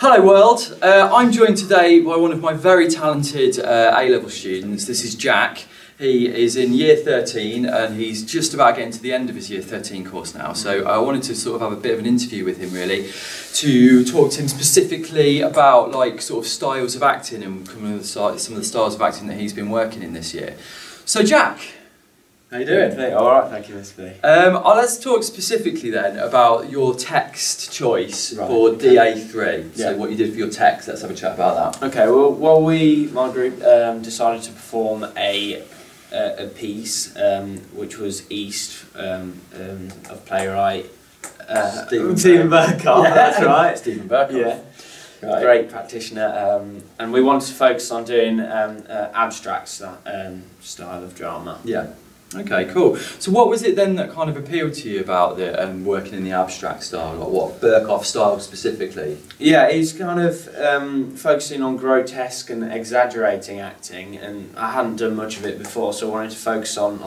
Hello world, I'm joined today by one of my very talented A-level students. This is Jack. He is in year 13 and he's just about getting to the end of his year 13 course now. So I wanted to sort of have a bit of an interview with him really, to talk to him specifically about like sort of styles of acting and some of the styles of acting that he's been working in this year. So Jack, how you doing? Alright, thank you, Mr. B. Let's talk specifically then about your text choice for DA3. So what you did for your text, let's have a chat about that. Okay, well my group decided to perform a piece which was East of playwright Stephen Berkoff, yeah. that's right. Stephen Berkoff. Yeah. Right. Great practitioner, and we wanted to focus on doing abstract style of drama. Yeah. Okay, cool. So what was it then that kind of appealed to you about the working in the abstract style, or what Berkoff style specifically? Yeah, it's kind of focusing on grotesque and exaggerating acting, and I hadn't done much of it before, so I wanted to focus on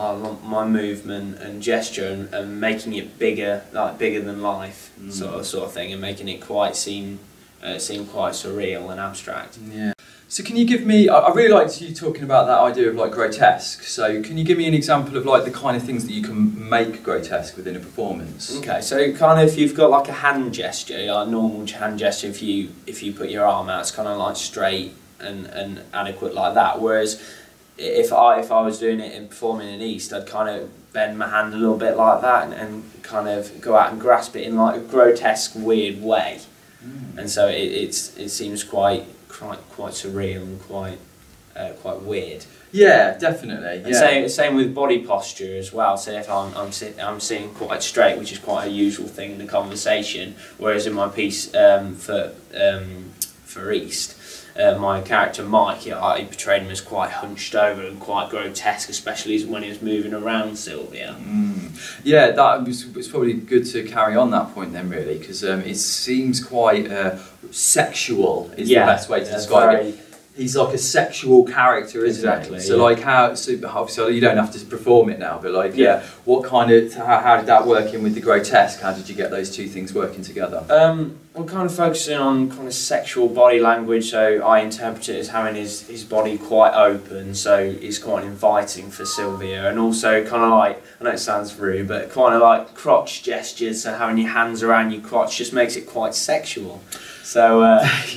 my movement and gesture and making it bigger, like bigger than life, sort of thing, and making it quite seem quite surreal and abstract. Yeah. So can you give me, I really liked you talking about that idea of like grotesque, so can you give me an example of like the kind of things that you can make grotesque within a performance? Okay, so kind of you've got like a hand gesture, like normal hand gesture, if you put your arm out, it's kind of like straight and adequate like that, whereas if I was doing it and performing in East, I'd kind of bend my hand a little bit like that and kind of go out and grasp it in like a grotesque, weird way. And so it seems quite surreal and quite weird. Yeah, definitely. Yeah. And same with body posture as well. So if I'm sitting quite straight, which is quite a usual thing in the conversation, whereas in my piece for East, my character Mike, I portrayed him as quite hunched over and quite grotesque, especially when he was moving around Sylvia. Yeah, that was probably good to carry on that point then, really, because it seems quite sexual is the best way to describe it. He's like a sexual character, isn't he? So like obviously you don't have to perform it now, but like what kind of, how did that work in with the grotesque? How did you get those two things working together? We're kind of focusing on kind of sexual body language, so I interpret it as having his body quite open, so he's quite inviting for Sylvia, and also kind of like, I know it sounds rude, but kind of like crotch gestures, so having your hands around your crotch just makes it quite sexual. So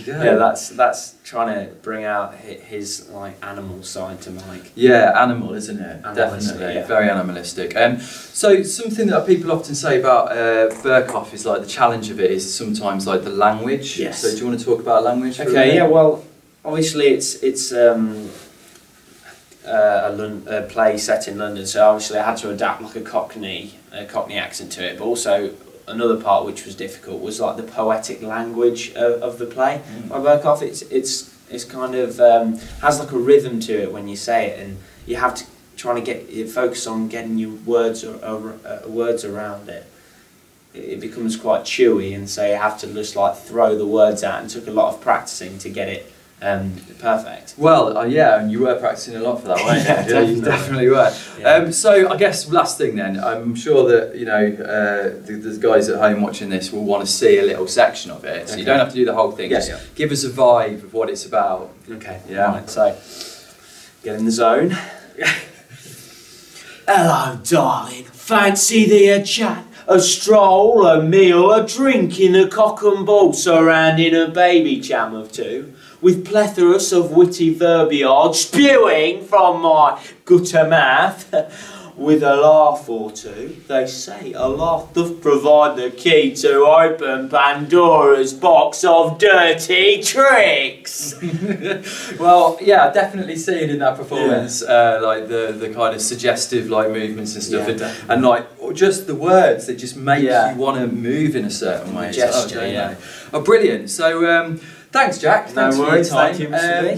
yeah, that's trying to bring out his like animal side to Mike. Yeah, animal, isn't it? Definitely, yeah. Very animalistic. So something that people often say about Berkoff is like the challenge of it is sometimes like the language. Yes. So do you want to talk about language? Okay. Yeah. Well, obviously it's a play set in London, so obviously I had to adapt like a Cockney accent to it, but also another part which was difficult was like the poetic language of the play by Berkoff. It's kind of has like a rhythm to it when you say it, and you have to focus on getting your words around it. It becomes quite chewy, and so you have to just like throw the words out, and it took a lot of practicing to get it perfect. Well, yeah, and you were practicing a lot for that, weren't you? Yeah, you definitely were. Yeah. So I guess last thing then, I'm sure that the guys at home watching this will want to see a little section of it, so you don't have to do the whole thing. Just give us a vibe of what it's about. Okay. Yeah. Right, so get in the zone. Hello, darling. Fancy the chat? A stroll, a meal, a drink in a cock and ball surrounding a baby cham of two, with plethoras of witty verbiage spewing from my gutter mouth, with a laugh or two. They say a laugh doth provide the key to open Pandora's box of dirty tricks. Well, yeah, I definitely see it in that performance, like the kind of suggestive like movements and stuff, and like just the words that just make you want to move in a certain way. Gesture, Oh, brilliant. So thanks, Jack. Thanks no worries. For your time. Thank you, Mr.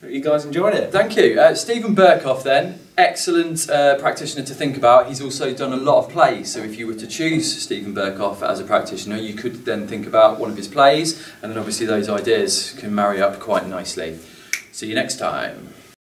B. You guys enjoyed it. Thank you. Stephen Berkoff then, excellent practitioner to think about. He's also done a lot of plays, so if you were to choose Stephen Berkoff as a practitioner, you could then think about one of his plays, and then obviously those ideas can marry up quite nicely. See you next time.